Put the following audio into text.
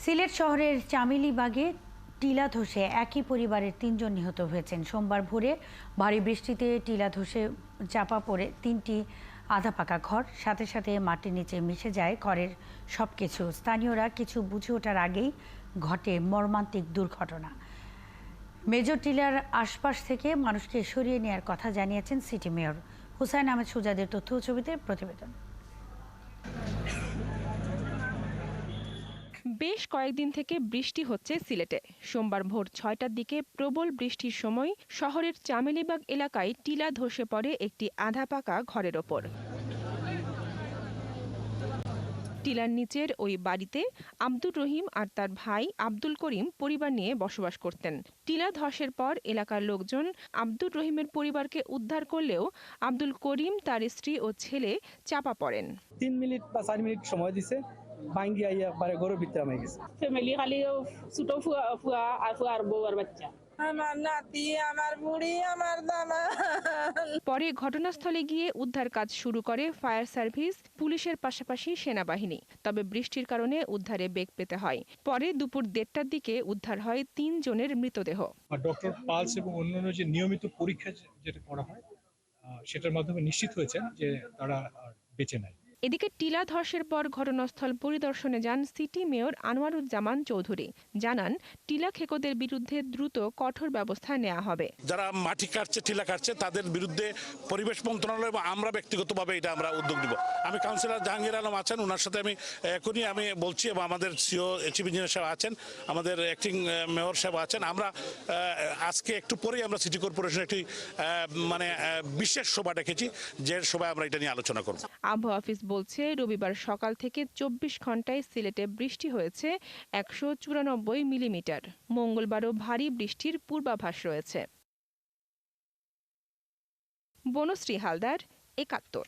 সিলেট শহরের চামেলিবাগে টিলা ধসে একই পরিবারের ৩ জন নিহত হয়েছেন। সোমবার ভোরে ভারী বৃষ্টিতে টিলা ধসে চাপা পড়ে ৩টি আধা পাকা ঘর, সাথে সাথে মাটির নিচে মিশে যায় ঘরের সবকিছু। স্থানীয়রা কিছু বুঝে ওঠার আগেই ঘটে মর্মান্তিক দুর্ঘটনা। মেজর টিলার আশপাশ থেকে মানুষকে সরিয়ে নেওয়ার কথা জানিয়েছেন সিটি মেয়র। হুসাইন আহমেদ সুজাদের তথ্য ও ছবিতে প্রতিবেদন। বেশ কয়েকদিন থেকে বৃষ্টি হচ্ছে সিলেটে। সোমবার ভোর ৬টার দিকে প্রবল বৃষ্টির সময় শহরের চামেলিবাগ এলাকায় টিলা ধসে পড়ে একটি আধা পাকা ঘরের ওপর। টিলার নিচের ওই বাড়িতে আব্দুর রহিম আর তার ভাই আব্দুল করিম পরিবার নিয়ে বসবাস করতেন। টিলা ধসের পর এলাকার লোকজন আব্দুর রহিমের পরিবারকে উদ্ধার করলেও আব্দুল করিম, তার স্ত্রী ও ছেলে চাপা পড়েন। 3 মিনিট বা 4 মিনিট সময় দিছে, ভাঙ্গি আইয়া একবারে ঘরের ভিতরে নামে গেছে। ফ্যামিলি খালি ছোট ফুয়া আর ফুয়ার বউ আর বাচ্চা। আমার নাতি, আমার বুড়ি, আমার দামা। পরে ঘটনাস্থলে গিয়ে উদ্ধার কাজ শুরু করে ফায়ার সার্ভিস, পুলিশের পাশাপাশি সেনাবাহিনী। তবে বৃষ্টির কারণে উদ্ধারে বেগ পেতে হয়। পরে দুপুর 1:30টার দিকে উদ্ধার হয় 3 জনের মৃতদেহ। ডক্টর পালস এবং অন্যান্য যে নিয়মিত পরীক্ষা যেটা করা হয় সেটার মাধ্যমে নিশ্চিত হয়েছে যে তারা বেঁচে নাই। এদিকে টিলা ধসের পর ঘটনাস্থল পরিদর্শনে যান সিটি মেয়র আনোয়ারুজ্জামান চৌধুরী। জানান, টিলা খেকোদের বিরুদ্ধে দ্রুত কঠোর ব্যবস্থা নেওয়া হবে। যারা মাটি কাটছে, টিলা কাটছে, তাদের বিরুদ্ধে পরিবেশ মন্ত্রণালয় এবং আমরা ব্যক্তিগতভাবে এটা আমরা উদ্যোগ নিব। আমি কাউন্সিলর জাহাঙ্গীর আলম আছেন, ওনার সাথে আমি এখনই আমি বলছি, এবং আমাদের সিও চিফ ইঞ্জিনিয়ার সাহেব আছেন, আমাদের অ্যাক্টিং মেয়র সাহেব আছেন। আমরা আজকে একটু পরেই আমরা সিটি কর্পোরেশন একটি বিশেষ সভা ডেকেছি, যে সভায় আমরা এটা নিয়ে আলোচনা করব। আবহাওয়া অফিস বলছে, রবিবার সকাল থেকে 24 ঘন্টায় সিলেটে বৃষ্টি হয়েছে 194 মিলিমিটার। মঙ্গলবারও ভারী বৃষ্টির পূর্বাভাস রয়েছে। বনশ্রী হালদার, ৭১।